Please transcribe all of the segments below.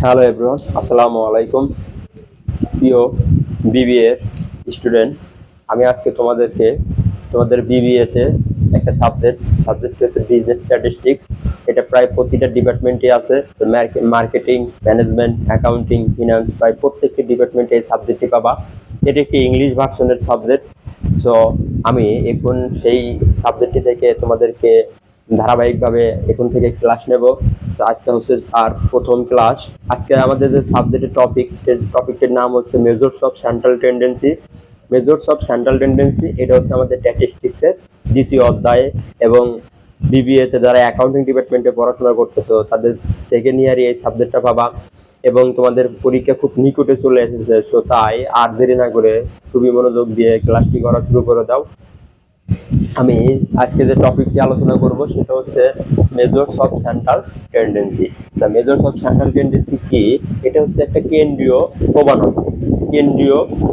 Hello everyone, আসসালামু আলাইকুম। প্রিয় বিবিএ স্টুডেন্ট, আমি আজকে তোমাদের বিবিএতে একটা সাবজেক্ট হচ্ছে বিজনেস স্ট্যাটিস্টিক্স। এটা প্রায় প্রতিটা ডিপার্টমেন্টে আছে। মার্কেটিং, ম্যানেজমেন্ট, অ্যাকাউন্টিং, ফিনান্স, প্রায় প্রত্যেকটি ডিপার্টমেন্টে এই সাবজেক্টটি পাবা। এটি একটি ইংলিশ ভার্সনের সাবজেক্ট। সো আমি এখন সেই সাবজেক্টটি থেকে তোমাদেরকে ধারাবাহিকভাবে এখন থেকে ক্লাস নেব। তো আজকে হচ্ছে আর প্রথম ক্লাস। আজকে আমাদের যে সাবজেক্টের টপিকটির নাম হচ্ছে মেজরস অফ সেন্ট্রাল টেন্ডেন্সি। এটা হচ্ছে আমাদের স্ট্যাটিস্টিক্সের দ্বিতীয় অধ্যায়। এবং বিবিএতে যারা অ্যাকাউন্টিং ডিপার্টমেন্টে পড়াশোনা করতেছো তাদের সেকেন্ড ইয়ারে এই সাবজেক্টটা পাবা। এবং তোমাদের পরীক্ষা খুব নিকটে চলে এসেছে, তো তাই আর দেরি না করে খুবই মনোযোগ দিয়ে ক্লাসটি করা শুরু করে দাও। আমি আজকে যে টপিকটি আলোচনা করব সেটা হচ্ছে measures of central tendency. Measures of central tendency কি? এটা হচ্ছে একটা কেন্দ্রীয়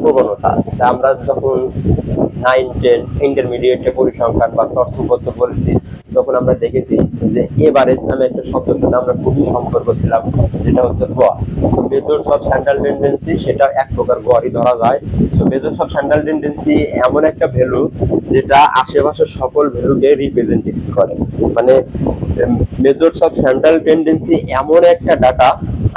প্রবণতা। আমরা যখন 9-10 ইন্টারমিডিয়েটে পরিসংখ্যান বা তথ্যপত্র পড়েছি, তখন আমরা দেখেছি যে এভারেজ নামে একটা শব্দের সাথে আমরা খুবই সম্পর্ক ছিলাম, যেটা হচ্ছে গড়। মেজরস অফ সেন্ট্রাল টেন্ডেন্সি সেটা এক প্রকার গড়ই ধরা যায়। তো মেজরস অফ সেন্ট্রাল টেন্ডেন্সি এমন একটা ভ্যালু যেটা আশেপাশের সকল ভ্যালুকে রিপ্রেজেন্টেট করে। মানে মেজরস অফ সেন্ট্রাল টেন্ডেন্সি এমন একটা ডাটা,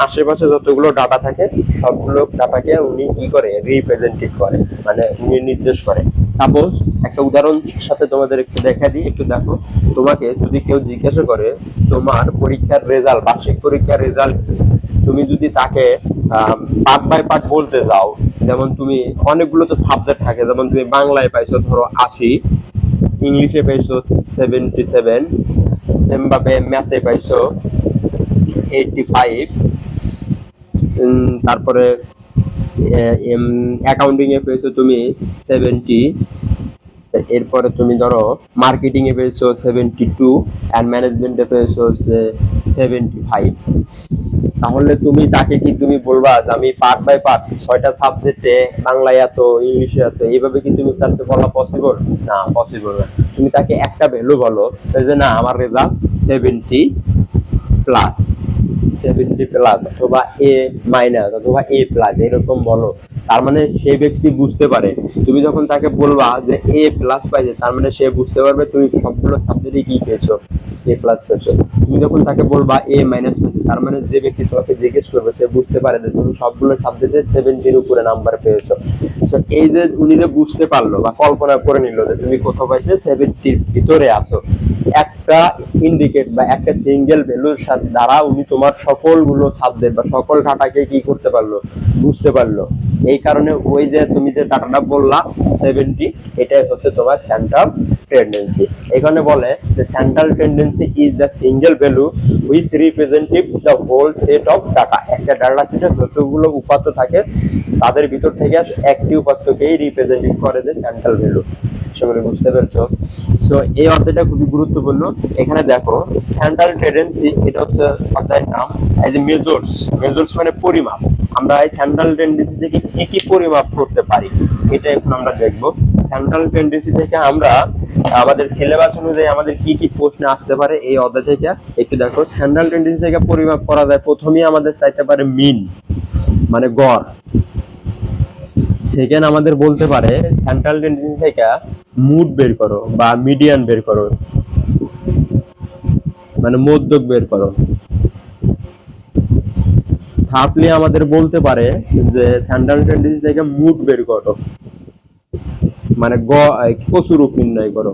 আশেপাশে যতগুলো ডাটা থাকে সবগুলো ডাটাকে উনি কি করে রিপ্রেজেন্টেট করে, মানে উনি নির্দেশ করে। সাপোজ একটা উদাহরণ সাথে তোমাদের একটু দেখা দিই, একটু দেখো। তোমাকে যদি কেউ জিজ্ঞাসা করে তোমার পরীক্ষার রেজাল্ট, বার্ষিক পরীক্ষার রেজাল্ট, তুমি যদি তাকে পার্ট বাই পার্ট বলতে যাও, যেমন তুমি অনেকগুলো তো সাবজেক্ট থাকে, যেমন তুমি বাংলায় পাইছো ধরো 80, ইংলিশে পাইছো 77, সেম ভাবে ম্যাথে পাইছো 85, তারপরে অ্যাকাউন্টিং এ পেয়েছো তুমি 70, এরপরে তুমি ধরো মার্কেটিং এ পেয়েছো 72, অ্যান্ড ম্যানেজমেন্টে পেয়েছো হচ্ছে 75। তাহলে তুমি বলবা যে আমি পার্ট বাই পার্ট 6টা সাবজেক্টে বাংলায় এত, ইংলিশে এত, এইভাবে কি তুমি তাকে বলা পসিবল? না, পসিবল না। তুমি তাকে একটা ভ্যালু বলো যে না আমার রেজাল্ট 70+, 70+ অথবা A- অথবা A+, এরকম বলো। তার মানে সেই ব্যক্তি বুঝতে পারে। তুমি যখন তাকে বলবা যে A+ পাইছে, তার মানে সে বুঝতে পারবে তুমি সবগুলো সাবজেক্টে কি পেয়েছো, A+ পেয়েছো। তুমি যখন তাকে বলবা A- পেয়েছো, তার মানে যে ব্যক্তি তোমাকে জিজ্ঞেস করবে সে বুঝতে পারে যে তুমি সবগুলো সাবজেক্টে 70-র উপরে নাম্বার পেয়েছো। এই যে উনি যে বুঝতে পারলো বা কল্পনা করে নিল যে তুমি কোথাও পাইছে 70-র ভিতরে আছো, একটা ইন্ডিকেট বা একটা সিঙ্গেল ভ্যালুর সাথে দ্বারা উনি তোমার সকলগুলো সাবজেক্ট বা সকল ডাটাকে কি করতে পারলো, বুঝতে পারলো। এই কারণে ওই যে তুমি যে ডাটাটা বললা 70, এটাই হচ্ছে তোমার সেন্ট্রাল টেন্ডেন্সি। এখানে বলে যে central tendency is the single value which representative the whole set of data. একটা ডাটা সেটে যতগুলো উপাত্ত থাকে তাদের ভিতর থেকে একটি উপাত্তকেই রিপ্রেজেন্টেটিভ করে যে সেন্ট্রাল ভ্যালু। সেগুলো বুঝতে পেরেছো? সো এই অধ্যায়টা খুবই গুরুত্বপূর্ণ। এখানে দেখো সেন্ট্রাল টেন্ডেন্সি, এটা হচ্ছে অধ্যায়ের নাম। এই যে মেজরস মানে পরিমাপ। আমরা এই সেন্ট্রাল টেন্ডেন্সি থেকে কি কি পরিমাপ করতে পারি এটা এখন আমরা দেখব। সেন্ট্রাল টেন্ডেন্সি থেকে আমরা আমাদের সিলেবাস অনুযায়ী আমাদের কি কি প্রশ্ন আসতে পারে এই অধ্যায় থেকে একটু দেখো। সেন্ট্রাল টেন্ডেন্সি থেকে পরিমাপ করা যায়, প্রথমেই আমাদের চাইতে পারে মিন, মানে গড়। সেকেন্ড আমাদের বলতে পারে সেন্ট্রাল টেন্ডেন্সি থেকে মুড বের করো বা মিডিয়ান বের করো, মানে মধ্যক বের করো। থার্ডলি আমাদের বলতে পারে যে সেন্ট্রাল টেন্ডেন্সি থেকে মুড বের করো, মানে কচুরূপ নির্ণয় করো।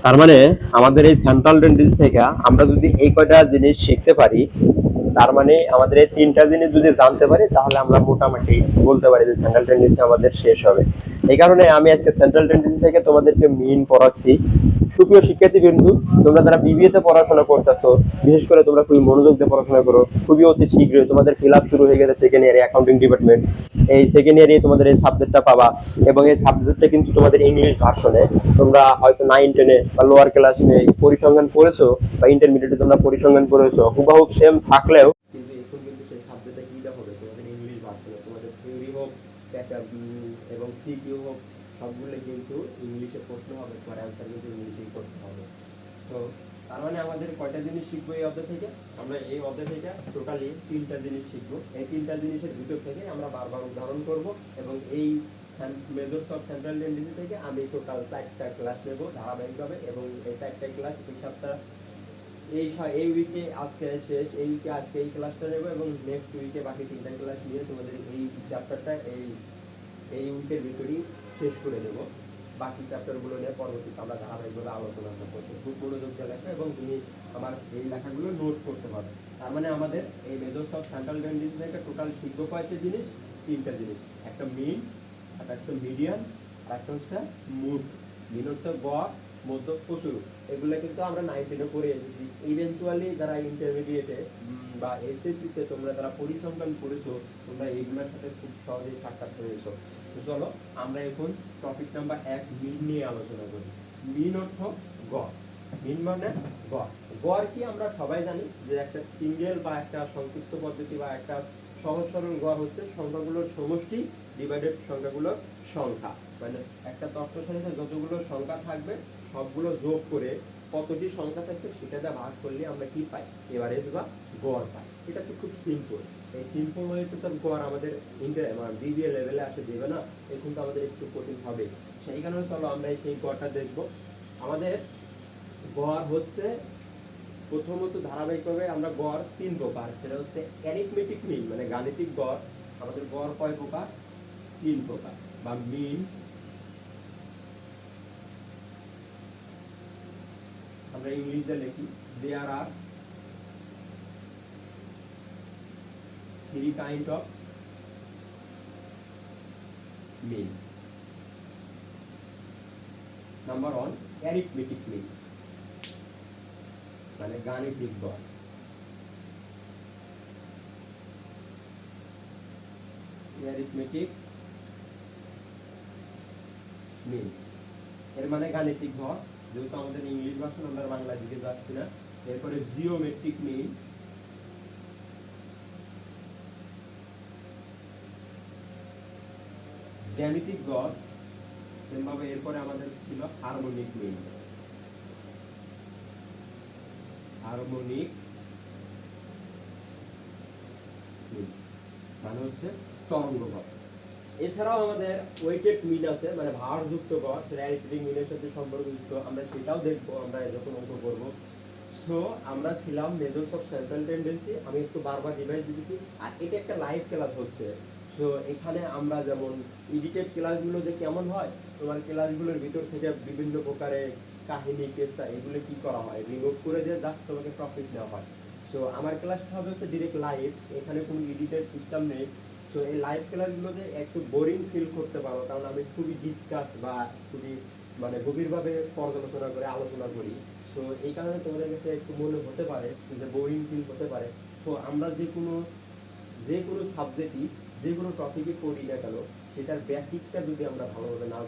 তার মানে আমাদের এই সেন্ট্রাল টেন্ডেন্সি থেকে আমরা যদি এই কয়টা জিনিস শিখতে পারি, তার মানে আমাদের এই 3টা জিনিস যদি জানতে পারি, তাহলে আমরা মোটামুটি বলতে পারি যে সেন্ট্রাল টেন্ডেন্সি আমাদের শেষ হবে। এই কারণে আমি আজকে সেন্ট্রাল টেন্ডেন্সি থেকে তোমাদেরকে মিন পড়াচ্ছি। সুপ্রিয় শিক্ষার্থী বিন্দু, তোমরা যারা বিবিএতে পড়াশোনা করতেছো, বিশেষ করে তোমরা খুবই মনোযোগ দিয়ে পড়াশোনা করো। খুবই অতি শীঘ্রই তোমাদের ফিল আপ শুরু হয়ে গেছে সেকেন্ড ইয়ারে অ্যাকাউন্টিং ডিপার্টমেন্ট। এই সেকেন্ড ইয়ারে তোমাদের এই সাবজেক্টটা পাবা, এবং এই সাবজেক্টটা কিন্তু তোমাদের ইংলিশ ভার্সনে। তোমরা হয়তো 9-10 বা লোয়ার ক্লাসে পরিসংখ্যান পড়েছো বা ইন্টারমিডিয়েটে তোমরা পরিসংখ্যান পড়েছো, হুবহু সেম থাকলেও কিন্তু এখন কিন্তু সেই সাবজেক্টটা কি হবে তোমাদের ইংলিশ ভার্সনে। তোমাদের থিওরি হোক এবং সিকিউ হোক, সবগুলো কিন্তু ইংলিশে পড়তে হবে, তোমার অ্যান্সার কিন্তু ইংলিশেই করতে হবে। তো তার মানে আমাদের কয়টা জিনিস শিখবো এই অধ্যায় থেকে? আমরা এই অধ্যায় থেকে টোটালি 3টা জিনিস শিখবো। এই 3টা জিনিসের ভিতর থেকে আমরা বারবার উদাহরণ করব এবং এই মেজর্স অফ সেন্ট্রাল টেন্ডেন্সি থেকে আমি টোটাল 4টা ক্লাস নেব ধারাবাহিকভাবে, এবং এই 4টা ক্লাস এই সপ্তাহ এই উইকে আজকে শেষ, এই উইকে আজকে এই ক্লাসটা নেব এবং নেক্সট উইকে বাকি 3টা ক্লাস নিয়ে তোমাদের এই চ্যাপ্টারটা এই উইকের ভিতরেই শেষ করে দেব। বাকি চ্যাপ্টারগুলো নিয়ে পরবর্তীতে আমরা ধারাবাহিকভাবে আলোচনা করবো। খুব মনোযোগ দিয়ে লেখা এবং তুমি আমার এই লেখাগুলো নোট করতে পারবে। তার মানে আমাদের এই মেজর্স অফ সেন্ট্রাল টেন্ডেন্সি থেকে টোটাল শিখবো কয়েকটা জিনিস? 3টা জিনিস। একটা মিন, একটা হচ্ছে মিডিয়ান, আর একটা হচ্ছে মুড। মিন হচ্ছে গড়, মধ্য, প্রচুর। এগুলো কিন্তু আমরা 9-10 পড়ে এসেছি। ইভেন্চুয়ালি যারা ইন্টারমিডিয়েটে বা এসএসসিতে তোমরা যারা পরিসংখ্যান পড়েছো, তোমরা এইগুলোর সাথে খুব সহজেই সাক্ষাৎ করেছো। তো চলো আমরা এখন টপিক নাম্বার 1 মিন নিয়ে আলোচনা করি। মিন অর্থ গড়। মিন মানে গড়। গড় কি আমরা সবাই জানি যে একটা সিঙ্গেল বা একটা সংক্ষিপ্ত পদ্ধতি বা একটা সহজ সরল গড় হচ্ছে সংখ্যাগুলোর সমষ্টি ডিভাইডেড সংখ্যাগুলোর সংখ্যা। মানে একটা তথ্য সারিতে যতগুলো সংখ্যা থাকবে সবগুলো যোগ করে কতটি সংখ্যা থাকবে সেটা দিয়ে ভাগ করলে আমরা কি পাই? এভারেজ বা গড় পাই। এটা তো খুব সিম্পল। এই সিম্পল হয়ে তো তার গড় আমাদের বিবিএ লেভেলে আসে দেবে না, এখন তো আমাদের একটু কঠিন হবে। সেই কারণে চলো আমরা সেই গড়টা দেখব। আমাদের গড় হচ্ছে প্রথমত ধারাবাহিকভাবে আমরা গড় 3 প্রকার। সেটা হচ্ছে অ্যারিথমেটিক মিন মানে গাণিতিক গড়। আমাদের গড় কয় প্রকার? 3 প্রকার। বা মিন, আমরা ইংলিশে লিখি there are 3 kind of mean. Number 1 arithmetic mean মানে গাণিতিক গড়। অ্যারিথমেটিক মিন এর মানে গাণিতিক গড়, যেহেতু আমাদের ইংলিশ ভাষণ আমরা বাংলা দিকে যাচ্ছি না। এরপরে জিওমেট্রিক মিন, জ্যামিতিক গড়, সেম ভাবে এরপরে আমাদের ছিল হারমোনিক মিন। হারমোনিক মিন মানে হচ্ছে তরঙ্গ গড়। এছাড়াও আমাদের ওয়েটেড মিন আছে মানে ভারযুক্ত গড়, সেটা অ্যারিথমেটিক মিনের সাথে সম্পর্কযুক্ত। আমরা সেটাও দেখবো আমরা যখন অঙ্ক করবো। সো আমরা ছিলাম মেজর্স অফ সেন্ট্রাল টেন্ডেন্সি। আমি একটু বারবার রিভাইজ দিতেছি, আর এটা একটা লাইভ ক্লাস হচ্ছে। সো এখানে আমরা যেমন এডিটেড ক্লাসগুলো যে কেমন হয়, তোমার ক্লাসগুলোর ভিতর থেকে বিভিন্ন প্রকারের কাহিনী কেসা এগুলো কি করা হয় রিমুভ করে দিয়ে জাস্ট তোমাকে টপিক নেওয়া হয়। সো আমার ক্লাসটা হবে হচ্ছে ডিরেক্ট লাইভ, এখানে কোনো এডিটেড সিস্টেম নেই। সো এই লাইভ ক্লাসগুলোতে একটু বোরিং ফিল করতে পারো, কারণ আমি খুবই ডিসকাস বা খুবই মানে গভীরভাবে পর্যালোচনা করে আলোচনা করি। সো এই কারণে তোমাদের কাছে একটু মনে হতে পারে যে বোরিং ফিল হতে পারে। সো আমরা যে কোনো সাবজেক্টই যে কোনো টপিকে পড়ি না কেন, সেটার বেসিকটা যদি আমরা ভালোভাবে না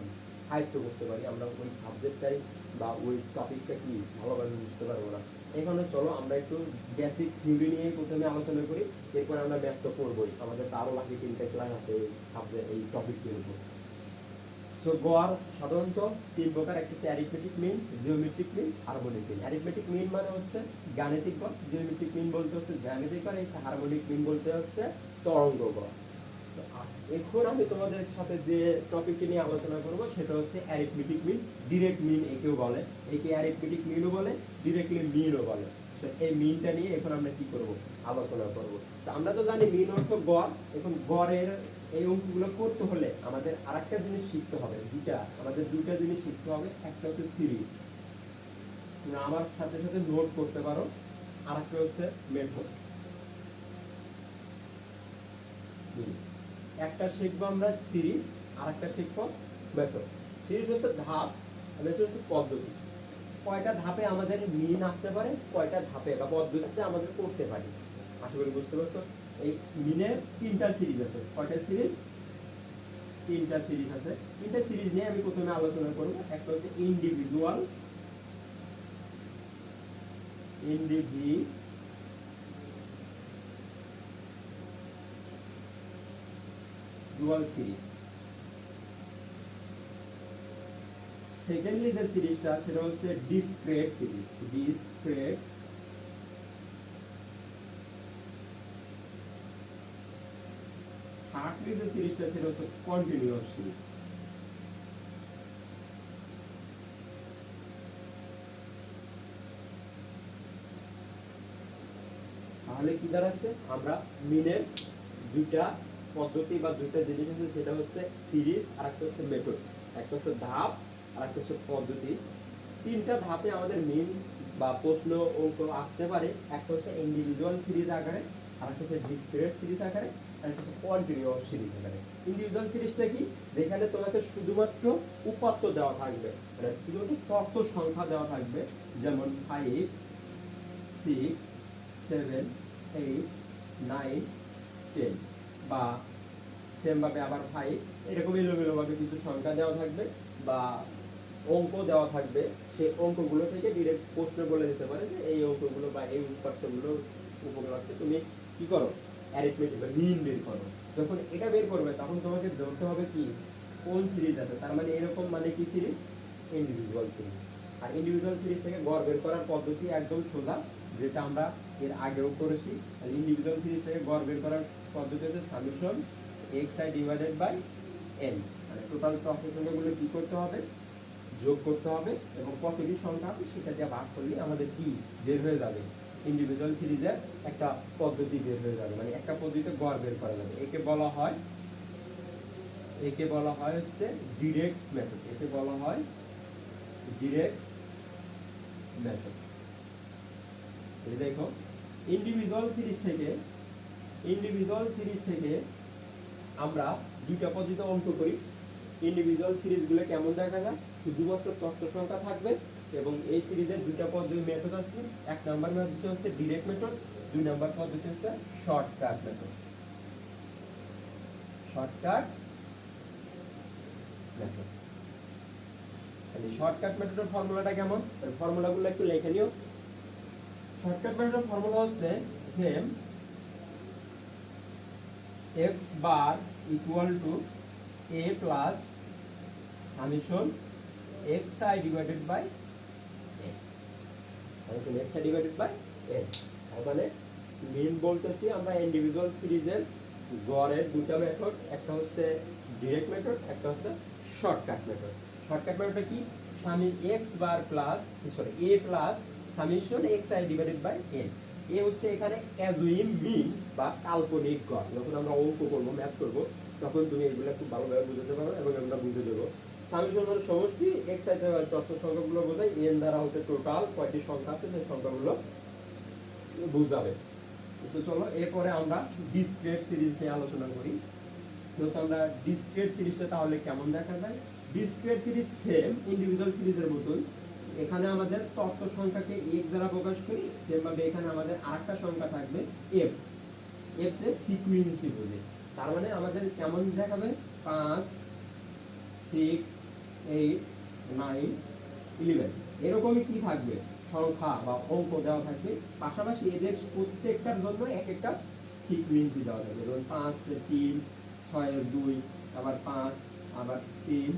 আয়ত্ত করতে পারি, আমরা ওই সাবজেক্টটাই বা ওই টপিকটা কি ভালোভাবে বুঝতে পারবো না। এখানে চলো আমরা একটু বেসিক থিওরি নিয়ে প্রথমে আলোচনা করি, এরপর আমরা ম্যাথ তো পড়বোই। আমাদের তারও বাকি 3টা ক্লাস আছে এই সাবজেক্ট এই টপিকের উপর। সো গড় সাধারণত 3 প্রকার, একটা হচ্ছে arithmetic mean, geometric mean, harmonic mean. Arithmetic mean মানে হচ্ছে গাণিতিক গড়, জিওমেট্রিক মিন বলতে হচ্ছে জ্যামিতিক গড়, এই হারমোনিক মিন বলতে হচ্ছে তরঙ্গ গড়। এখন আমি তোমাদের সাথে যে টপিকটি নিয়ে আলোচনা করব সেটা হচ্ছে অ্যারিথমেটিক মিন। ডিরেক্ট মিন একেও বলে, একে অ্যারিথমেটিক মিনও বলে, ডিরেক্টলি মিনও বলে। সো এই মিনটা নিয়ে এখন আমরা কি করব? আলোচনা করব। তো আমরা তো জানি মিন অর্থ গড়। এখন গড়ের এই অঙ্কগুলো করতে হলে আমাদের আরেকটা জিনিস শিখতে হবে। আমাদের দুইটা জিনিস শিখতে হবে। একটা হচ্ছে সিরিজ, তুমি আমার সাথে সাথে নোট করতে পারো। আরেকটা হচ্ছে মেথড। একটা শিখবো আমরা সিরিজ, আর একটা শিখবো মেথড। সিরিজ হচ্ছে ধাপ, মেথড হচ্ছে পদ্ধতি। কয়টা ধাপে আমাদের মিন আসতে পারে, কয়টা ধাপে বা পদ্ধতিতে আমাদের করতে পারি, আশা করি বুঝতে পারছো। এই মিনের 3টা সিরিজ আছে। কয়টা সিরিজ? 3টা সিরিজ আছে। 3টা সিরিজ নিয়ে আমি প্রথমে আলোচনা করবো। একটা হচ্ছে ইন্ডিভিজুয়াল সিরিজ, সেকেন্ডলি যে সিরিজটা সেটা হচ্ছে ডিসক্রিট সিরিজ, ডিসক্রিট থার্ডলি যে সিরিজটা সেটা হচ্ছে কন্টিনিউয়াস সিরিজ। তাহলে কি দাঁড়াচ্ছে, আমরা মিনের দুইটা পদ্ধতি বা দুইটা জিনিস আছে, সেটা হচ্ছে সিরিজ আর একটা হচ্ছে মেথড, একটা হচ্ছে ধাপ আর একটা হচ্ছে পদ্ধতি। তিনটা ধাপে আমাদের মিন বা প্রশ্ন অঙ্ক আসতে পারে, একটা হচ্ছে ইন্ডিভিজুয়াল সিরিজ আকারে, আর একটা হচ্ছে ডিসক্রিট সিরিজ আকারে, আর একটা হচ্ছে কন্টিনিউয়াস সিরিজ আকারে। ইন্ডিভিজুয়াল সিরিজটা কি, যেখানে তোমাকে শুধুমাত্র উপাত্ত দেওয়া থাকবে, মানে শুধুমাত্র তথ্য সংখ্যা দেওয়া থাকবে, যেমন 5 6 7 8 9 10, বা সেম ভাবে আবার 5 এরকম এলোমেলো ভাবে কিছু সংখ্যা দেওয়া থাকবে বা অঙ্ক দেওয়া থাকবে। সেই অঙ্কগুলো থেকে ডিরেক্ট প্রশ্ন বলে দিতে পারে যে এই অঙ্কগুলো বা এই উৎপাদ্যগুলো উপলক্ষে তুমি কি করো, অ্যারিথমেটিক বা মিন বের করো। যখন এটা বের করবে তখন তোমাকে ধরতে হবে কি কোন সিরিজ আছে, তার মানে এরকম মানে কি সিরিজ, ইন্ডিভিজুয়াল সিরিজ। আর ইন্ডিভিজুয়াল সিরিজ থেকে গড় বের করার পদ্ধতি একদম সোজা, যেটা আমরা এর আগেও করেছি। আর ইন্ডিভিজুয়াল সিরিজ থেকে গড় বের করার পদ্ধতি হচ্ছে summation xi divided by n, মানে টোটাল তথ্য সংখ্যাগুলো কি করতে হবে, যোগ করতে হবে, এবং কতটি সংখ্যা আছে সেটা দিয়ে ভাগ করলে আমাদের কি বের হয়ে যাবে, ইন্ডিভিজুয়াল সিরিজের একটা পদ্ধতি বের হয়ে যাবে, মানে একটা পদ্ধতিতে গড় বের করা যাবে। একে বলা হয় হচ্ছে ডিরেক্ট মেথড, একে বলা হয় ডিরেক্ট মেথড। এই দেখো ইন্ডিভিজুয়াল সিরিজ থেকে আমরা দুইটা পদ্ধতিতে অঙ্ক করি। ইন্ডিভিজুয়াল সিরিজগুলো কেমন দেখা যায়, শুধুমাত্র তথ্য সংখ্যা থাকবে, এবং এই সিরিজের দুইটা পদ্ধতি মেথড আছে। এক নাম্বার মেথড হচ্ছে ডিরেক্ট মেথড, দুই নাম্বার পদ্ধতি হচ্ছে শর্টকাট মেথড। শর্টকাট মেথড, এই শর্টকাট মেথডের ফর্মুলাটা কেমন, ফর্মুলাগুলো একটু লিখে নিও। শর্টকাট মেথডের ফর্মুলা হচ্ছে same x bar equal to a plus summation xi divided by n, summation xi divided by n। তার মানে মেইন বলতেছি আমরা ইন্ডিভিজুয়াল সিরিজের গড়ের দুটো মেথড, একটা হচ্ছে ডিরেক্ট মেথড, একটা হচ্ছে শর্টকাট মেথড। শর্টকাট মেথডটা কি, সামি x bar plus a plus summation xi divided by n। এ হচ্ছে এখানে অ্যাজুইম মিন বা কাল্পনিক গড়। যখন আমরা অঙ্ক করব, ম্যাথ করব, তখন তুমি এগুলো খুব ভালোভাবে বুঝতে পারো এবং আমরা বুঝে দেবো। সামেশন হলো সমষ্টি, এক্স আই তথ্য সংখ্যাগুলো বোঝায়, এন দ্বারা হচ্ছে টোটাল কয়টি সংখ্যা আছে সেই সংখ্যাগুলো বুঝাবে। তো চলো এরপরে আমরা ডিসক্রিট সিরিজ নিয়ে আলোচনা করি। যেহেতু আমরা ডিসক্রিট সিরিজটা তাহলে কেমন দেখা যায়, ডিসক্রিট সিরিজ সেম ইন্ডিভিজুয়াল সিরিজের মতন। এখানে আমাদের তথ্য সংখ্যাকে x দ্বারা প্রকাশ করি, সেম ভাবে এখানে আমাদের আরেকটা সংখ্যা থাকবে f, f যে ফ্রিকোয়েন্সি বোঝে। তার মানে আমাদের কেমন দেখাবে, 5 6 8 9 11 এরকমই কি থাকবে সংখ্যা বা অঙ্ক দেওয়া থাকবে। পাশাপাশি এদের প্রত্যেকটার জন্য এক একটা ফ্রিকোয়েন্সি দেওয়া থাকবে, যেমন 5 3 6 2, আবার 5 আবার 3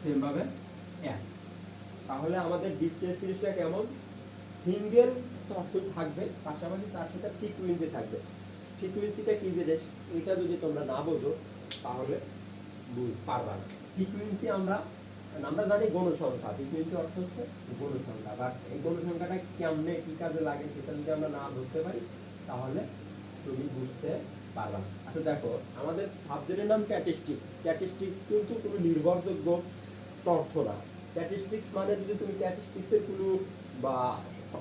সেম ভাবে 1। তাহলে আমাদের ডিসক্রিট সিরিজটা কেমন, সিঙ্গেল তথ্য থাকবে, পাশাপাশি তার সাথে ফ্রিকোয়েন্সি থাকবে। ফ্রিকোয়েন্সিটা কি জিনিস, এটা যদি তোমরা না বোঝো তাহলে পারবা না। ফ্রিকোয়েন্সি আমরা জানি গণসংখ্যা, ফ্রিকোয়েন্সি অর্থ হচ্ছে গণসংখ্যা, বাট এই গণসংখ্যাটা কেমনে কি কাজে লাগে সেটা যদি আমরা না বুঝতে পারি তাহলে তুমি বুঝতে পারবা না। আচ্ছা দেখো, আমাদের সাবজেক্টের নাম স্ট্যাটিস্টিক্স। স্ট্যাটিস্টিক্স কিন্তু কোনো নির্ভরযোগ্য তথ্য না। স্ট্যাটিস্টিক্স মানে যদি তুমি স্ট্যাটিস্টিক্সের কোনো বা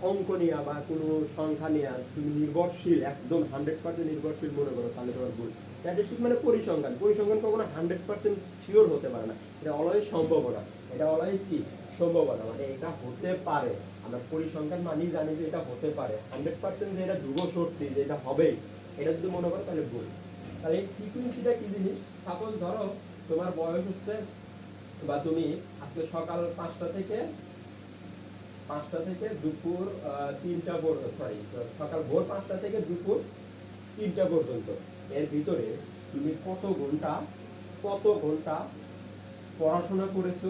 অঙ্ক নিয়ে বা কোনো সংখ্যা নিয়ে তুমি নির্ভরশীল, একদম 100% নির্ভরশীল মনে করো, তাহলে তোমার ভুল। স্ট্যাটিস্টিক্স মানে পরিসংখ্যান, পরিসংখ্যান কখনো 100% শিওর হতে পারে না, এটা অলওয়েজ সম্ভাবনা, এটা অলওয়েজ কি সম্ভাবনা, মানে এটা হতে পারে। আমরা পরিসংখ্যান মানেই জানি যে এটা হতে পারে, 100% যে এটা ধ্রুব সত্যি যে এটা হবেই, এটা যদি মনে করো তাহলে ভুল। তাহলে এই ফ্রিকোয়েন্সিটা কি জিনিস, সাপোজ ধরো তোমার বয়স হচ্ছে, বা তুমি আজকে সকাল 5টা থেকে দুপুর 3টা, সকাল ভোর 5টা থেকে দুপুর 3টা পর্যন্ত, এর ভিতরে তুমি কত ঘন্টা পড়াশোনা করেছো,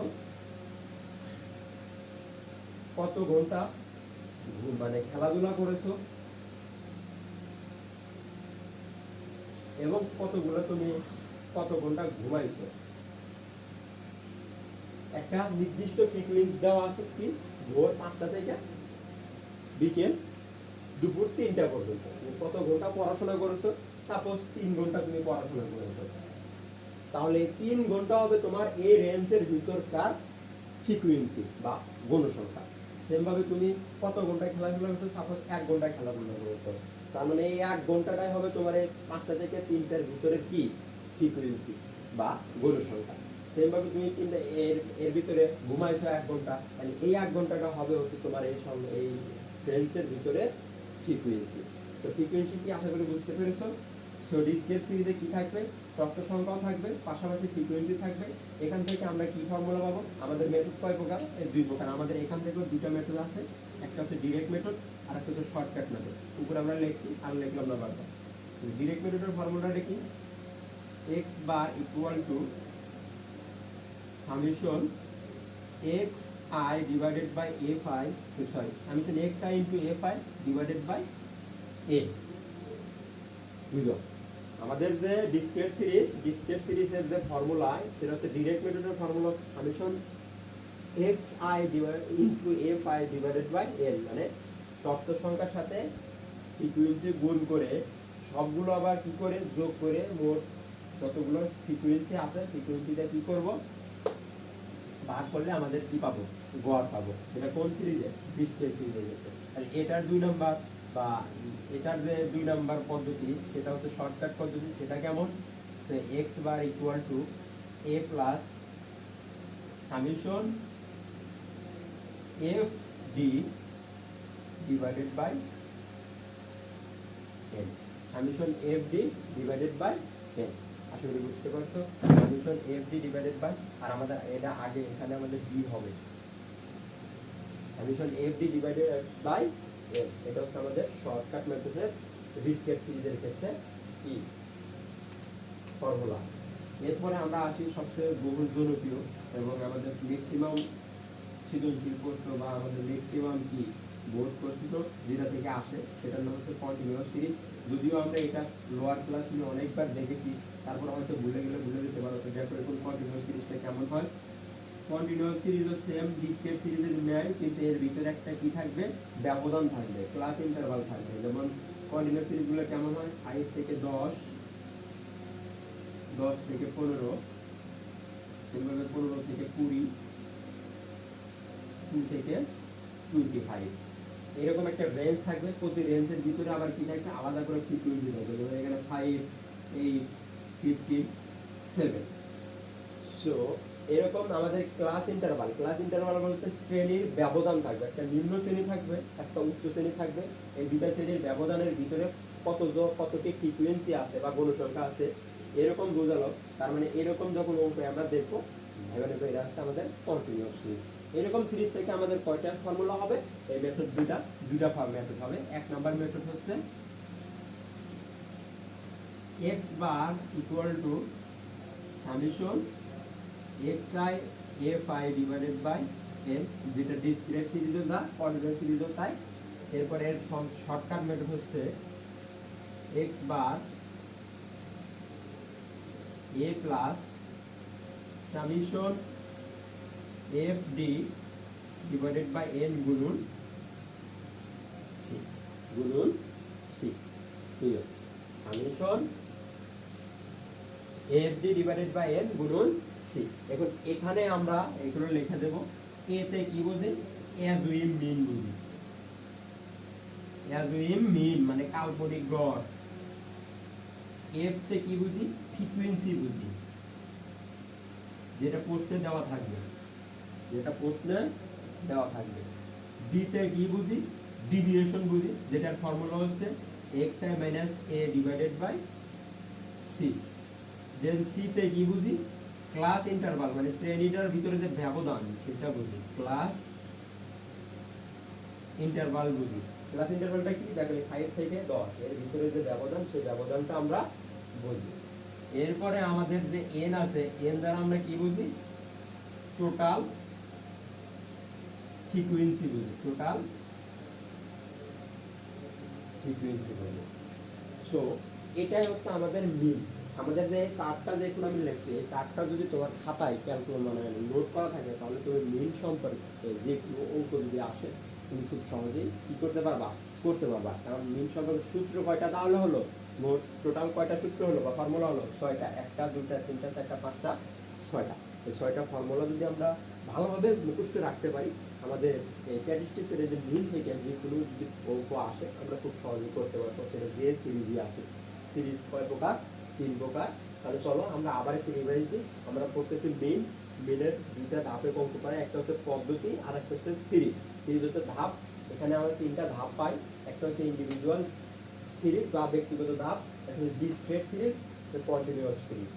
কত ঘন্টা মানে খেলাধুলা করেছো, এবং কত ঘন্টা ঘুমাইছো। একটা নির্দিষ্ট সিকোয়েন্স দেওয়া আছে কি ভোর 5টা থেকে বিকেল দুপুর 3টা পর্যন্ত তুমি কত ঘন্টা পড়াশোনা করেছো। সাপোজ 3 ঘন্টা তুমি পড়াশোনা করেছো, তাহলে 3 ঘন্টা হবে তোমার এই রেঞ্জের ভিতরকার ফ্রিকোয়েন্সি বা গণসংখ্যা। সেম ভাবে তুমি কত ঘন্টা খেলাধুলা করছো, সাপোজ 1 ঘন্টা খেলাধুলা করেছো, তার মানে এই 1 ঘন্টাটাই হবে তোমার এই 5টা থেকে 3টার ভিতরে কি ফ্রিকোয়েন্সি বা গণসংখ্যা। সেম ভাবে তুমি এর ভিতরে ঘুমাইছো 1 ঘন্টা, তাহলে এই 1 ঘন্টাটা হবে হচ্ছে তোমার এই রেঞ্জের ভিতরে ফ্রিকোয়েন্সি। তো ফ্রিকোয়েন্সি কি আশা করি বুঝতে পেরেছো। সো ডিসক্রিট সিরিজে কি থাকবে, তথ্য সংখ্যাও থাকবে, পাশাপাশি ফ্রিকোয়েন্সি থাকবে। এখান থেকে আমরা কি ফর্মুলা পাবো, আমাদের মেথড কয় প্রকার, এই 2 প্রকার। আমাদের এখান থেকেও 2টা মেথড আছে, একটা হচ্ছে ডিরেক্ট মেথড আর একটা হচ্ছে শর্টকাট মেথড। উপরে আমরা লিখছি আর লিখলাম না বারবার। ডিরেক্ট মেথডের ফর্মুলাটা কি, x bar equal to summation xi divided by fi, sorry summation xi into fi divided by a। বুঝো, আমাদের যে ডিসক্রিট সিরিজের যে ফর্মুলা সেটা হচ্ছে ডিরেক্ট মেথডের formula summation xi into fi divided by n, মানে তথ্য সংখ্যার সাথে ফ্রিকোয়েন্সি গুণ করে সবগুলো আবার কি করে যোগ করে মোট যতগুলো ফ্রিকোয়েন্সি আছে ফ্রিকোয়েন্সিটা কি করব ভাগ করলে আমাদের কি পাবো, গড় পাবো। এটা কোন সিরিজে, ডিসক্রিট সিরিজে গেছে। তাহলে এটার 2 নাম্বার বা এটার যে 2 নাম্বার পদ্ধতি সেটা হচ্ছে শর্টকাট পদ্ধতি। সেটা কেমন, সে x bar equal to a plus summation f d divided by n, summation f d divided by n। আশা করি বুঝতে পারছো, summation f d divided by, আর আমাদের এটা আগে এখানে আমাদের d হবে, summation f d divided by n। এটা হচ্ছে আমাদের শর্টকাট মেথডের ডিসক্রিট সিরিজের ক্ষেত্রে কি ফর্মুলা। এরপরে আমরা আসি সবচেয়ে বহুল জনপ্রিয় এবং আমাদের ম্যাক্সিমাম সৃজনশীল প্রশ্ন বা আমাদের ম্যাক্সিমাম কি বোর্ড প্রশ্ন যেটা থেকে আসে, সেটার নাম হচ্ছে কন্টিনিউয়াস সিরিজ। যদিও আমরা এটা লোয়ার ক্লাস নিয়ে অনেকবার দেখেছি, তারপর হয়তো ভুলে যেতে পারো। তো দেখো এখন কন্টিনিউয়াস সিরিজটা কেমন হয়। কন্টিনিউয়াস সিরিজও সেম ডিসক্রিট সিরিজের ন্যায়, কিন্তু এর ভিতরে একটা কি থাকবে, ব্যবধান থাকবে, ক্লাস ইন্টারভাল থাকবে। যেমন কন্টিনিউয়াস সিরিজগুলো কেমন হয়, 5 থেকে 10, 10 থেকে 15, সেভাবে 15 থেকে 20, 2 থেকে 25, এরকম একটা রেঞ্জ থাকবে। প্রতি রেঞ্জের ভিতরে আবার কি থাকবে, আলাদা করে ফ্রিকোয়েন্সি থাকবে। যেমন এখানে 5, 8, 15, 7। সো এরকম আমাদের ক্লাস ইন্টারভাল বলতে শ্রেণীর ব্যবধান থাকবে, একটা নিম্ন শ্রেণী থাকবে, একটা উচ্চ শ্রেণী থাকবে। এই 2টা শ্রেণীর ব্যবধানের ভিতরে কতটি ফ্রিকোয়েন্সি আছে বা গণসংখ্যা আছে এরকম বোঝালো। তার মানে এরকম যখন আমরা দেখবো এবার এটা হচ্ছে আমাদের কন্টিনিউয়াস সিরিজ। এরকম সিরিজ থেকে আমাদের কয়টা ফর্মুলা হবে, এই মেথড দুইটা মেথড হবে। 1 নাম্বার মেথড হচ্ছে x bar equal to summation xi fi divided by n, যেটা ডিসক্রিট সিরিজও যা কন্টিনিউয়াস সিরিজও তাই। এরপর এর শর্টকাট মেথড হচ্ছে x bar a plus summation f d divided by n গুণন c, ঠিক আছে, summation f d divided by n গুণন c। এখন এখানে আমরা এগুলো লিখে দেব। a তে কি বুঝি, অ্যাজুইম মিন বুঝি, অ্যাজুইম মিন মানে কাল্পনিক গড়। f তে কি বুঝি, ফ্রিকোয়েন্সি বুঝি, যেটা প্রশ্নে দেওয়া থাকবে, d তে কি বুঝি, ডিভিয়েশন বুঝি, যেটার ফর্মুলা হচ্ছে xi minus a divided by c। Then c তে কি বুঝি, ক্লাস ইন্টারভাল মানে শ্রেণীটার ভিতরে যে ব্যবধান সেটা বুঝি, ক্লাস ইন্টারভাল বুঝি। ক্লাস ইন্টারভালটা কি, দেখো 5 থেকে 10 এর ভিতরে যে ব্যবধান সেই ব্যবধানটা আমরা বুঝি। এরপরে আমাদের যে n আছে, n দ্বারা আমরা কি বুঝি, টোটাল ফ্রিকোয়েন্সি বুঝি, টোটাল ফ্রিকোয়েন্সি বুঝি। সো এটাই হচ্ছে আমাদের মিন। আমাদের যে চার্টটা যেগুলো আমি লিখছি, এই চার্টটা যদি তোমার খাতায় ক্যালকুলেট মানে নোট করা থাকে, তাহলে তুমি মিন সম্পর্কে যে কোনো অঙ্ক যদি আসে তুমি খুব সহজেই কি করতে পারবা, করতে পারবা। কারণ মিন সম্পর্কে সূত্র কয়টা তাহলে হলো, মোট টোটাল কয়টা সূত্র হলো বা ফর্মুলা হলো, 6টা। 1টা 2টা 3টা 4টা 5টা 6টা। এই 6টা ফর্মুলা যদি আমরা ভালোভাবে মুখস্থ রাখতে পারি, আমাদের এই স্ট্যাটিস্টিক্সের যে মিন থেকে যে কোনো যদি অঙ্ক আসে আমরা খুব সহজেই করতে পারবো। সেটা যে সিরিজই আসে। সিরিজ কয় প্রকার? 3 প্রকার। তাহলে চলো আমরা আবার একটু রিভাইজ দিই। আমরা পড়তেছি মিন। মিনের দুইটা ধাপে অঙ্ক পাই, একটা হচ্ছে পদ্ধতি আর একটা হচ্ছে সিরিজ। সিরিজ হচ্ছে ধাপ। এখানে আমরা 3টা ধাপ পাই। একটা হচ্ছে ইন্ডিভিজুয়াল সিরিজ বা ব্যক্তিগত ধাপ, একটা হচ্ছে ডিসক্রিট সিরিজ, একটা কন্টিনিউয়াস সিরিজ।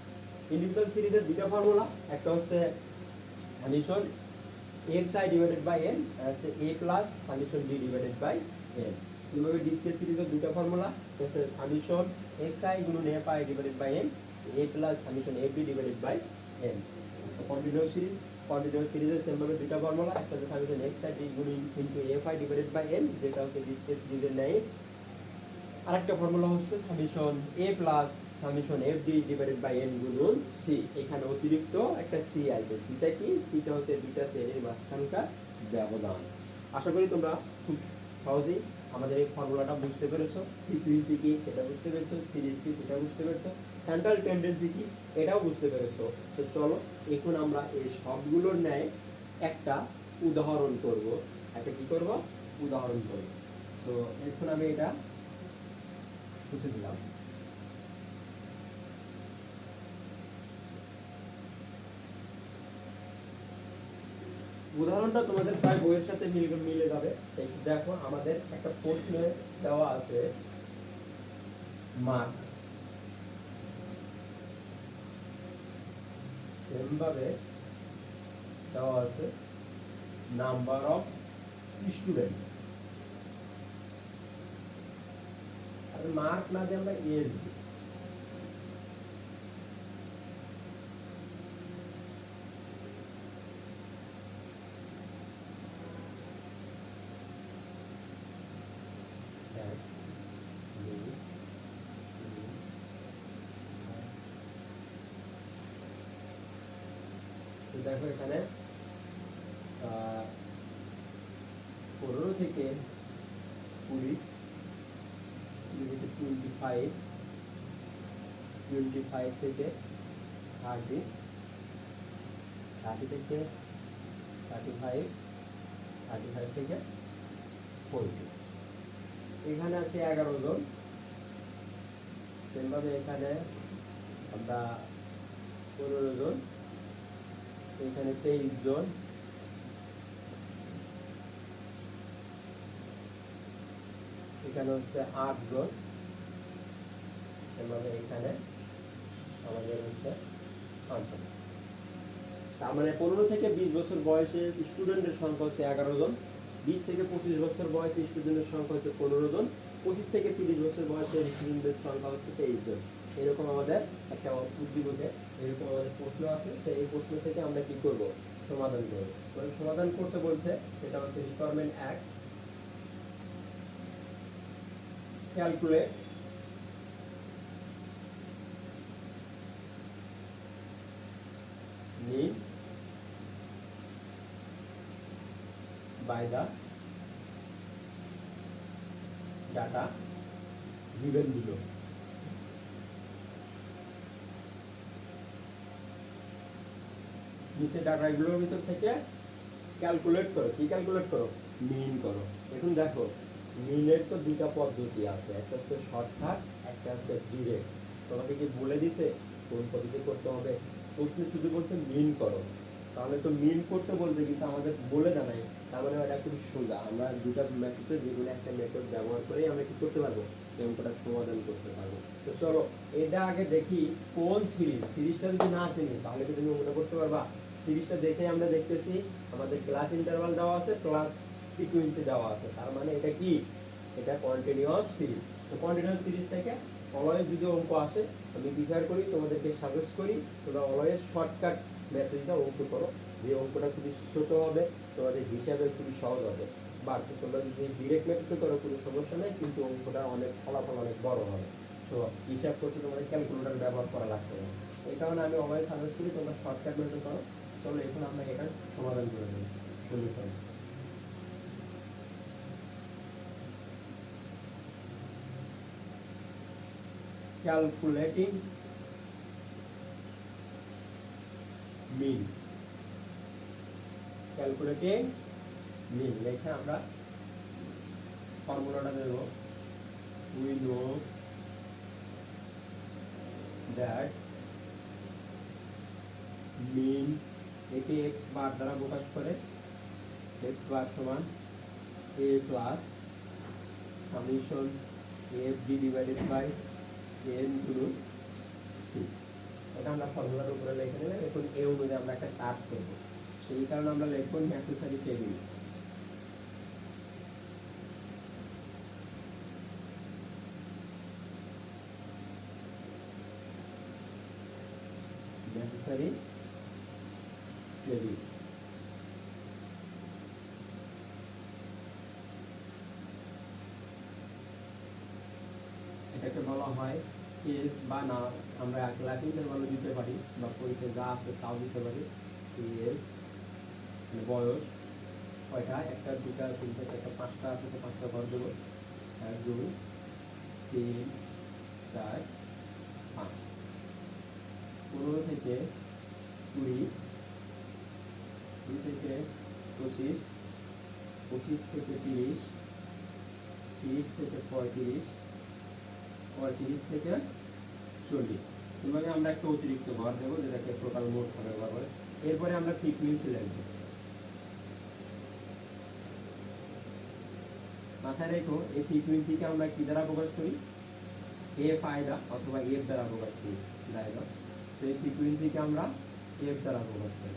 ইন্ডিভিজুয়াল সিরিজের দুইটা ফর্মুলা, একটা হচ্ছে summation xi divided by n, আর হচ্ছে a plus summation d divided by n। এইভাবে ডিসক্রিট সিরিজের দুইটা ফর্মুলা হচ্ছে সামেশন xi গুণন fi divided by n, a plus summation fb divided by n। Continuous series, continuous সিরিজের সেম ভাবে দুইটা ফর্মুলা, একটা হচ্ছে সামেশন xi গুণন into fi divided by n, যেটা হচ্ছে ডিসক্রিট সিরিজের ন্যায়। আরেকটা ফর্মুলা হচ্ছে summation a plus summation fd divided by n গুণন c। এখানে অতিরিক্ত একটা c আছে। সিটা কি? সিটা হচ্ছে দুইটা শ্রেণীর মাঝখানকার ব্যবধান। আশা করি তোমরা খুব সহজেই আমাদের এই ফর্মুলাটা বুঝতে পেরেছো। ফ্রিকোয়েন্সি কি সেটা বুঝতে পেরেছো, সিরিজ কি সেটা বুঝতে পেরেছো, সেন্ট্রাল টেন্ডেন্সি কি এটাও বুঝতে পেরেছো। তো চলো এখন আমরা এই সবগুলোর ন্যায় একটা উদাহরণ করব। একটা কি করব? উদাহরণ করব। তো এখন আমি এটা বুঝে দিলাম। উদাহরণটা তোমাদের প্রায় বইয়ের সাথে মিলে যাবে। দেখো আমাদের একটা প্রশ্নে দেওয়া আছে মার্ক, সেম ভাবে দেওয়া আছে নাম্বার অফ স্টুডেন্ট। আর মার্ক না দিয়ে আমরা এজ দিই। দেখো এখানে 15 থেকে 20, 25, 25 থেকে 30, 30 থেকে 35, 35 থেকে 40। এখানে আছে 11 জন। সেমভাবে এখানে আমরা 15 জন, এখানে 23 জন, এখানে হচ্ছে 8 জন, সেমভাবে এখানে আমাদের হচ্ছে 5 জন। তার মানে 15 থেকে 20 বছর বয়সে স্টুডেন্টের সংখ্যা হচ্ছে 11 জন, 20 থেকে 25 বছর বয়সে স্টুডেন্টের সংখ্যা হচ্ছে 15 জন, 25 থেকে 30 বছর বয়সের স্টুডেন্টের সংখ্যা হচ্ছে 23 জন। এরকম আমাদের একটা বুদ্ধিবোধে এরকম আমাদের প্রশ্ন আছে। তো এই প্রশ্ন থেকে আমরা কি করব? সমাধান করব। সমাধান করতে বলছে, সেটা হচ্ছে requirement 1, calculate mean by the data given below। নিচে ডাটাগুলোর ভিতর থেকে ক্যালকুলেট করো। কি ক্যালকুলেট করো? মিন করো। এখন দেখো মিনের তো দুইটা পদ্ধতি আছে, একটা হচ্ছে শর্টকাট, একটা হচ্ছে ডিরেক্ট। তোমাকে কি বলে দিছে কোন পদ্ধতি করতে হবে? প্রশ্নে শুধু বলছে মিন করো। তাহলে তো মিন করতে বলছে কিন্তু আমাদের বলে জানাই, তার মানে এটা খুব সোজা। আমরা দুটা মেথডে যে কোনো একটা মেথড ব্যবহার করে আমরা কি করতে পারবো? অঙ্কটা সমাধান করতে পারবো। তো চলো এটা আগে দেখি কোন সিরিজ। সিরিজটা যদি না চিনি তাহলে কি তুমি অঙ্কটা করতে পারবা? সিরিজটা দেখে আমরা দেখতেছি আমাদের ক্লাস ইন্টারভাল দেওয়া আছে, ক্লাস ফ্রিকোয়েন্সি দেওয়া আছে। তার মানে এটা কি? এটা কন্টিনিউয়াস সিরিজ। তো কন্টিনিউয়াস সিরিজ থেকে অলওয়েজ যদি অঙ্ক আসে, আমি বিচার করি তোমাদেরকে সাজেস্ট করি তোমরা অলওয়েজ শর্টকাট মেথডটা অঙ্ক করো। যে অঙ্কটা খুবই ছোট হবে, তোমাদের হিসাবে খুবই সহজ হবে, বাট তোমরা যদি ডিরেক্ট মেথডে করো কোনো সমস্যা নেই, কিন্তু অঙ্কটা অনেক ফলাফল অনেক বড় হবে। তো হিসাব করতে তোমাদের ক্যালকুলেটর ব্যবহার করা লাগবে না। এই কারণে আমি অনেক সাজেস্ট করি তোমরা শর্টকাট মেথড করো। চলো এখন আমরা এটা সমাধান করে নেব solution. Calculating mean, calculating mean লেখে আমরা ফর্মুলাটা দেব। উই নো দ্যাট মিন একে এক্স বার দ্বারা প্রকাশ করে, এক্স বার সমান a plus summation f d divided by n গুণ সি। এটা আমরা ফর্মুলার উপরে লিখে নিলাম। এখন এ অনুযায়ী আমরা একটা কাজ করবো, সেই কারণে আমরা লিখবো নেসেসারি টেবিল। নেসেসারি টেবিল এটাকে বলা হয় কেস বা না, আমরা ক্লাস ইন্টারভালও দিতে পারি বা পরীক্ষায় যা আছে তাও দিতে পারি। কেস মানে বয়স কয়টা, একটা দুটা তিনটা চারটা পাঁচটা আছে, তো পাঁচটা ঘর দেবো। 1 2 3 4 5। 15 থেকে 20, 20 থেকে 25, 25 থেকে 30, 30 থেকে 35, 35 থেকে 40। সেভাবে আমরা একটা অতিরিক্ত ঘর দেবো, যেটাকে টোটাল মোট ঘরের ঘর বলে। এরপরে আমরা ফ্রিকুয়েন্সি লিখবো। মাথায় রেখো এই ফ্রিকুয়েন্সিকে আমরা কি দ্বারা প্রকাশ করি, এফ আই দ্বারা অথবা এফ দ্বারা প্রকাশ করি। তো এই ফ্রিকুয়েন্সিকে আমরা এফ দ্বারা প্রকাশ করি।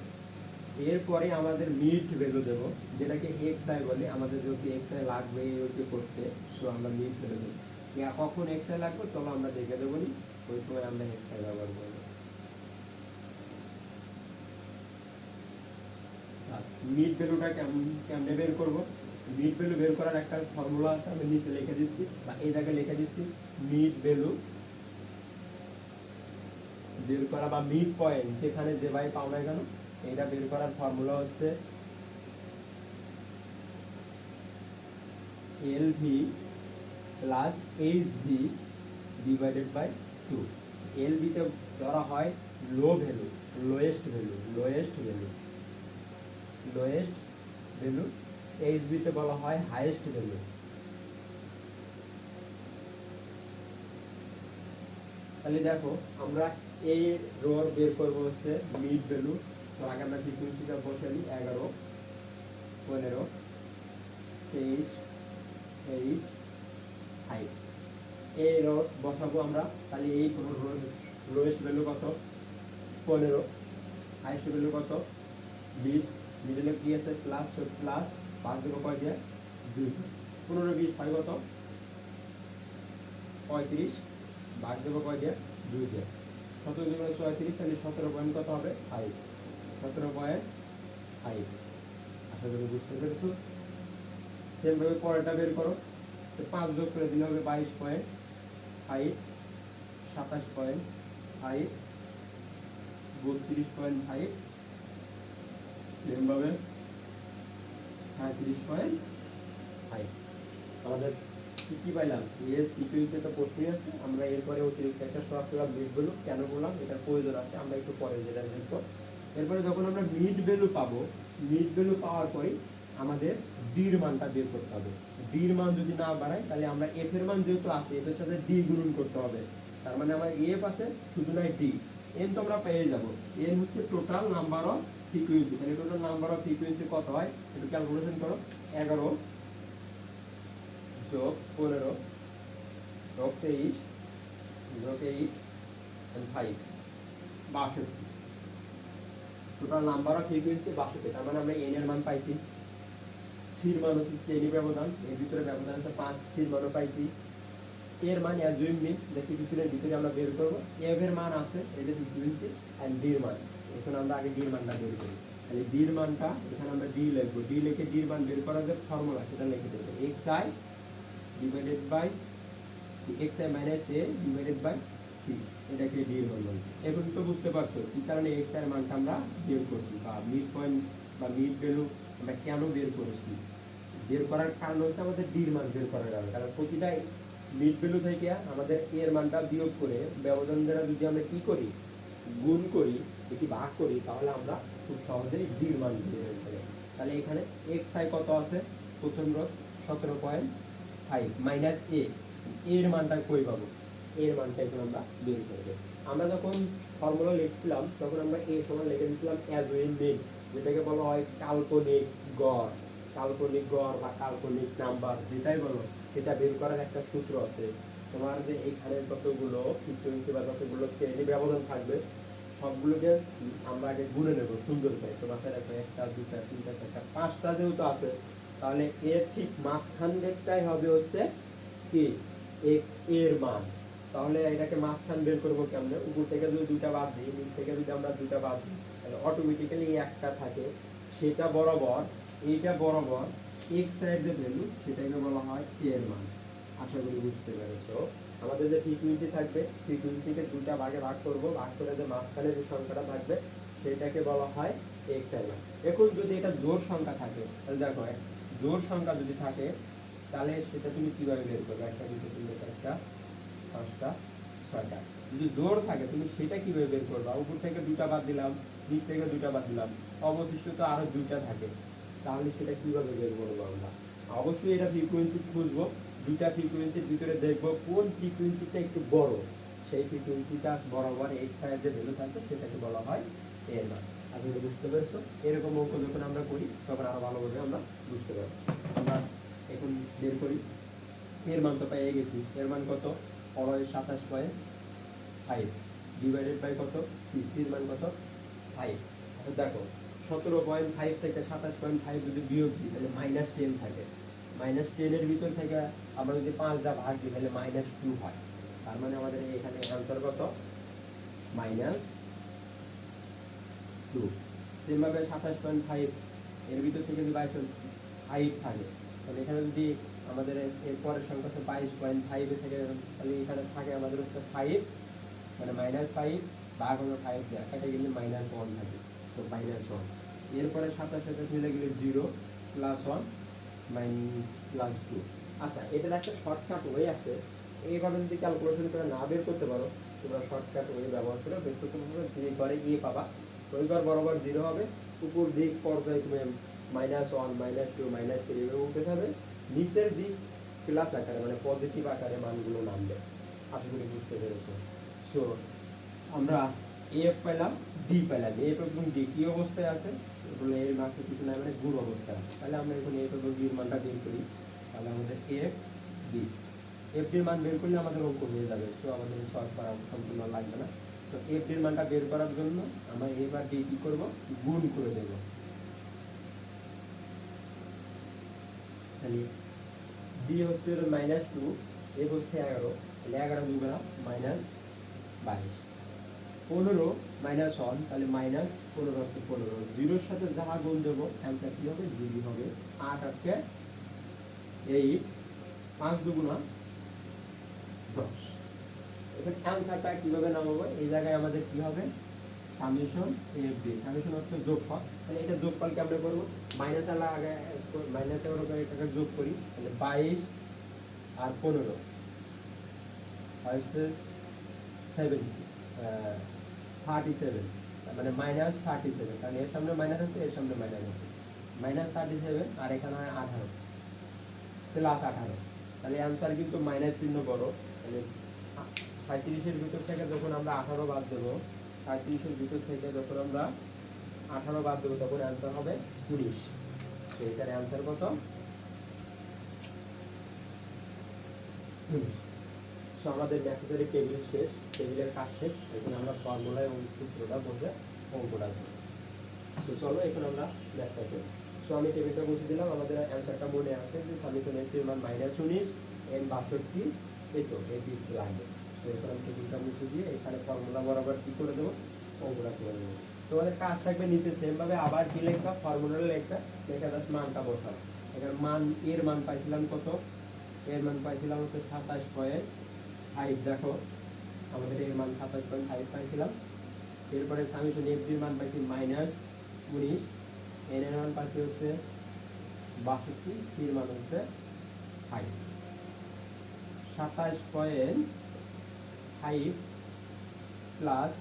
এরপরে আমাদের মিড ভ্যালু দেব, যেটাকে এক্স আই বলে। আমাদের যদি এক্স আই লাগবে ওইটা করতে, সো আমরা মিড ভ্যালু দেবো। কখন এক্স আই লাগবে চলো আমরা দেখে দেবো নি, ওই সময় আমরা এক্স আই ব্যবহার করবো। মিড ভ্যালুটা কেমনে বের করবো, মিড ভ্যালু বের করার একটা ফর্মুলা আছে, আমি নিচে লিখে দিচ্ছি বা এই জায়গায় লিখে দিচ্ছি। মিড ভ্যালু বের করা বা মিড পয়েন্ট, সেখানে যে ভাই পাও না কেন, এটা বের করার ফর্মুলা হচ্ছে LV plus HV divided by 2। LV তে ধরা হয় low value, lowest value, lowest value, lowest value. HV তে বলা হয় হাইয়েস্ট ভ্যালু। তাহলে দেখো আমরা এই রোর বের করবো হচ্ছে মিড ভ্যালু। তো আগে আমরা ফ্রিকুয়েন্সিটা বসে নিই 11, 15, 23, 8, 5। এই রোর বসাবো আমরা। তাহলে এই রোর লোয়েস্ট ভ্যালু কত, 15, হাইয়েস্ট ভ্যালু কত, 20, মিডলে কি আছে প্লাস, প্লাস 5 দেবো কয় দিয়ে 2, 15 20 5 কত 35, ভাগ দেবো কয় দিয়ে 2 দিয়ে। 17 2 34, তাহলে 17 পয়েন্ট কত হবে 5, 17.5। আশা করি বুঝতে পেরেছো। সেমভাবে পরেরটা বের করো। তো 5 যোগ করে দিলে হবে 22.5, 27.5, 32.5, সেমভাবে 37.5। আমাদের কি পাইলাম, এস ফ্রিকুয়েন্সি একটা প্রশ্নই আছে। আমরা এরপরে অতিরিক্ত একটা শর্ট করলাম মিড ভ্যালু। কেন করলাম এটার প্রয়োজন আছে, আমরা একটু পরে যেটা দেখবো। এরপরে যখন আমরা মিড ভ্যালু পাবো, মিড ভ্যালু পাওয়ার পরে আমাদের ডির মানটা বের করতে হবে। ডির মান যদি না বাড়ায়, তাহলে আমরা এফ এর মান যেহেতু আছে, এফ এর সাথে ডি গুণন করতে হবে। তার মানে আমার এফ আছে শুধু নাই ডি, এন তো আমরা পেয়ে যাবো। এন হচ্ছে টোটাল নাম্বার অফ ফ্রিকুয়েন্সি। তাহলে টোটাল নাম্বার অফ ফ্রিকুয়েন্সি কত হয় একটু ক্যালকুলেশন করো। 11 যোগ 15 যোগ 23 যোগ 8 and 5, 62। Total number of frequency 62। তার মানে আমরা এন এর মান পাইছি, সির মান হচ্ছে শ্রেণী ব্যবধান, এর ভিতরে ব্যবধান হচ্ছে 5, সির মানও পাইছি। এর মান অ্যাজুম মিন, দেখি ভিতরে ভিতরে আমরা বের করবো। এফ এর মান আছে, এই যে ফ্রিকুয়েন্সি, এন্ড ডির মান। এখন আমরা আগে ডির মানটা বের করি। তাহলে ডি এর মানটা এখানে আমরা ডি লিখবো, ডি লিখে ডি এর মান বের করার যে ফর্মুলা সেটা লিখে দেবো, xi divided by xi minus a divided by c, এটাকে ডি এর মান বলছি। এখন তো বুঝতে পারছো কি কারণে xi এর মানটা আমরা বের করছি বা মিড পয়েন্ট বা মিড ভ্যালু আমরা কেন বের করেছি। বের করার কারণ হচ্ছে আমাদের ডি এর মান বের করার কারণ, কারণ প্রতিটা মিড ভ্যালু থেকে আমাদের a এর মানটা বিয়োগ করে ব্যবধান দ্বারা যদি আমরা কি করি, গুণ করি, এটি ভাগ করি, তাহলে আমরা খুব সহজেই ডি এর মান বের হয়ে যাবে। তাহলে এখানে xi কত আছে, প্রথম রো 17.5 মাইনাস a, এর মানটা কই পাবো, এর মানটা এখন আমরা বের করব। আমরা যখন ফর্মুলা লিখছিলাম তখন আমরা a সমান লিখে দিয়েছিলাম অ্যাভারেজ মিন, যেটাকে বলা হয় কাল্পনিক গড়। কাল্পনিক গড় বা কাল্পনিক নাম্বার যেটাই বলো, সেটা বের করার একটা সূত্র আছে। তোমার যে এইখানে যতগুলো ফ্রিকোয়েন্সি বা যতগুলো শ্রেণী ব্যবধান থাকবে সবগুলোকে আমরা আগে গুণে নেব সুন্দর করে। তো মাথায় রাখো, একটা দুটা তিনটা চারটা পাঁচটা যেহেতু আছে, তাহলে এর ঠিক মাঝখান দিকটাই হবে হচ্ছে কি x এর মান। তাহলে এটাকে মাঝখান বের করবো কেমনে, উপর থেকে যদি দুইটা বাদ দিই, নিচ থেকে যদি আমরা দুইটা বাদ দিই, তাহলে অটোমেটিক্যালি একটা থাকে, সেটা বরাবর, এইটা বরাবর x এর যে ভ্যালু সেটাকে বলা হয় a এর মান। আশা করি বুঝতে পেরেছো। আমাদের যে ফ্রিকোয়েন্সি থাকবে, ফ্রিকোয়েন্সিকে দুইটা ভাগে ভাগ করব, ভাগ করে যে মাঝখানে যে সংখ্যাটা থাকবে সেটাকে বলা হয় x এর মান। এখন যদি এটা জোড় সংখ্যা থাকে, তাহলে দেখো জোড় সংখ্যা যদি থাকে তাহলে সেটা তুমি কিভাবে বের করবে, একটা দুটো তিনটে চারটা পাঁচটা ছয়টা, যদি জোড় থাকে তুমি সেটা কিভাবে বের করবা, উপর থেকে দুটা বাদ দিলাম, নিচ থেকে দুটা বাদ দিলাম, অবশিষ্ট তো আরো দুইটা থাকে, তাহলে সেটা কিভাবে বের করবো আমরা। অবশ্যই এটা ফ্রিকোয়েন্সি খুঁজবো, দুইটা ফ্রিকোয়েন্সির ভিতরে দেখবো কোন ফ্রিকোয়েন্সিটা একটু বড়, সেই ফ্রিকোয়েন্সিটা বরাবর এক্স এর যে ভ্যালু থাকবে সেটাকে বলা হয় এর মান। আপনি বুঝতে পেরেছো? এরকম অঙ্ক যখন আমরা করি তখন আরো ভালোভাবে আমরা বুঝতে পারবো। আমরা এখন বের করি, এর মান তো পেয়ে গেছি, এর মান কত, 27.5 ডিভাইডেড বাই কত, সি, এর মান কত 5। আচ্ছা দেখো 17.5 থেকে 27.5 যদি বিয়োগ দিই তাহলে -10 থাকে, -10 এর ভিতর থেকে আমরা যদি 5 দা ভাগ দিই তাহলে -2 হয়। তার মানে আমাদের এখানে आंसर কত, -2। সেম ভাবে 27.5 এর ভিতর থেকে যদি 22.5 থাকে, তাহলে এখানে যদি আমাদের এর পরের সংখ্যা হচ্ছে 22.5 থেকে, তাহলে এখানে থাকে আমাদের হচ্ছে 5, মানে -5 ভাগ হলো 5 দেয়া, এটা গেলে -1 থাকে, তো -1। এরপরে 27 সাথে মিলে গেলে 0 +1 +2। আচ্ছা, এটার একটা শর্টকাট ওয়ে আছে, এইভাবে যদি ক্যালকুলেশন করে না বের করতে পারো, তোমরা শর্টকাট ওয়ে ব্যবহার করে বের করতে পারবে। যে ঘরে এ পাবা ওই ঘর বরাবর 0 হবে, উপর দিক পর্যায়ে তুমি -1 -2 -3 এভাবে উঠে যাবে, নিচের দিক প্লাস আকারে মানে পজিটিভ আকারে মানগুলো নামবে। আশা করি বুঝতে পেরেছো। সো আমরা এফ পেলাম, ডি পেলাম, এফ এবং ডি কি অবস্থায় আছে, বলে এর মাসে কিছু না, মানে গুণ অবস্থায় আছে। তাহলে আমরা এখন এফ এবং ডির মানটা বের করি, তাহলে আমাদের এফ ডি, এফ ডির মান বের করলে আমাদের অঙ্ক হয়ে যাবে, তো আমাদের সলভ করা সম্পূর্ণ লাগবে না। তো এফ ডির মানটা বের করার জন্য আমরা এফ আর ডি কি করবো, গুণ করে দেব। তাহলে ডি হচ্ছে -2, এফ হচ্ছে 11, তাহলে 11 দুগুণা -22, 15 -1 তাহলে -15 হচ্ছে 15, জিরোর সাথে যাহা গুণ দেবো অ্যান্সার কি হবে, 2 হবে। 8 8 8, 5 দুগুণা 10। এখন অ্যান্সারটা কিভাবে নামাবো, এই জায়গায় আমাদের কি হবে, সামেশন এফ ডি, সামেশন হচ্ছে যোগফল, তাহলে এটা যোগফলকে আমরা করবো মাইনাস আলা আগে, মাইনাসের উপরে এটাকে যোগ করি, তাহলে 22 আর 15 হচ্ছে 37, মানে -37, কারণ এর সামনে মাইনাস আছে, এর সামনে মাইনাস আছে, -37 আর এখানে 18 +18, তাহলে অ্যান্সার কিন্তু মাইনাস চিহ্ন বড়। তাহলে 35-এর ভিতর থেকে যখন আমরা 18 বাদ দেবো, 35-এর ভিতর থেকে যখন আমরা 18 বাদ দেবো তখন অ্যান্সার হবে 19। তো এটার অ্যান্সার কত, 19। সো আমাদের নেসেসারি টেবিল শেষ, টেবিলের কাজ শেষ, এখন আমরা ফর্মুলায় সূত্রটা বসে অঙ্কটা করব। তো চলো এখন আমরা ব্যাখ্যা করি। সো আমি টেবিলটা বসে দিলাম, আমাদের অ্যান্সারটা মনে আছে যে সামেশন এফ এর মান -19, এন 62, এই তো এই দিক লাগবে। তো এখন আমি টেবিলটা মুছে দিয়ে এখানে ফর্মুলা বরাবর কি করে দেবো, অঙ্কটা করে দেবো। তো তোমাদের কাজ থাকবে নিচে সেম ভাবে আবার কি লেখা ফর্মুলা লেখা লেখা জাস্ট মানটা বসাও। এখানে মান এর মান পাইছিলাম কত, এর মান পাইছিলাম হচ্ছে 27.5। দেখো আমাদের এর মান 27.5 পাইছিলাম। এরপরে সামেশন এফ এর মান পাইছি -19, এন এর মান পাইছি হচ্ছে 62, সি এর মান হচ্ছে 5। 27.5 প্লাস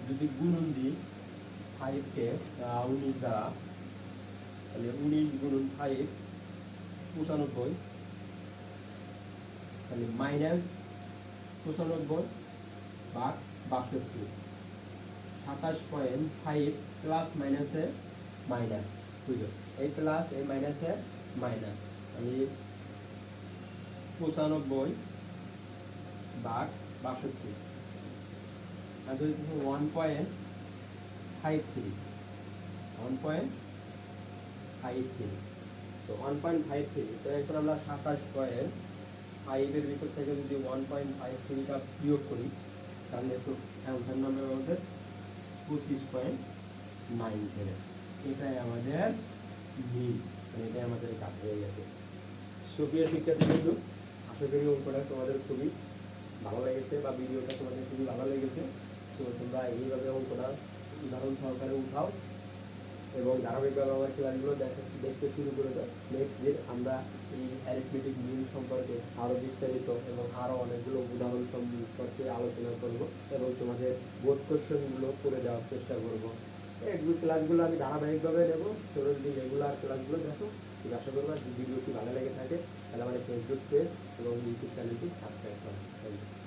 যদি গুণন দিই 5 কে 19 দ্বারা, তাহলে 19 গুণন 5 95, তাহলে -95 ভাগ 62। 27.5 প্লাস মাইনাসে মাইনাস, বুঝলো, এই প্লাস এই মাইনাসে মাইনাস, তাহলে 95 ভাগ 62, আর যদি 1.53, 1.53, তো 1.53, তো এখন আমরা 27.5 এর ভিতর থেকে যদি 1.53টা বিয়োগ করি তাহলে একটু অ্যান্সার নামে আমাদের 25.97। এটাই আমাদের মিল, এটাই আমাদের কাজ হয়ে গেছে। সুপ্রিয় শিক্ষার্থীবৃন্দ, আশা করি অঙ্কটা তোমাদের খুবই ভালো লেগেছে বা ভিডিওটা তোমাদের খুবই ভালো লেগেছে। তো তোমরা এইভাবে অঙ্কটা উদাহরণ সহকারে উঠাও এবং ধারাবাহিকভাবে আমার ক্লাসগুলো দেখতে শুরু করে দাও। নেক্সট দিন আমরা এই অ্যারিথমেটিক মিল সম্পর্কে আরও বিস্তারিত এবং আরও অনেকগুলো উদাহরণ সম্পর্কে আলোচনা করব এবং তোমাদের বোর্ড কোশ্চেনগুলো করে দেওয়ার চেষ্টা করব। এগুলো ক্লাসগুলো আমি ধারাবাহিকভাবে নেব। তোমরা যদি রেগুলার ক্লাসগুলো দেখো, আশা করবো যদি ভিডিওটি ভালো লেগে থাকে তাহলে আমার ফেসবুক পেজ এবং ইউটিউব চ্যানেলটি সাবস্ক্রাইব করো। Thank you.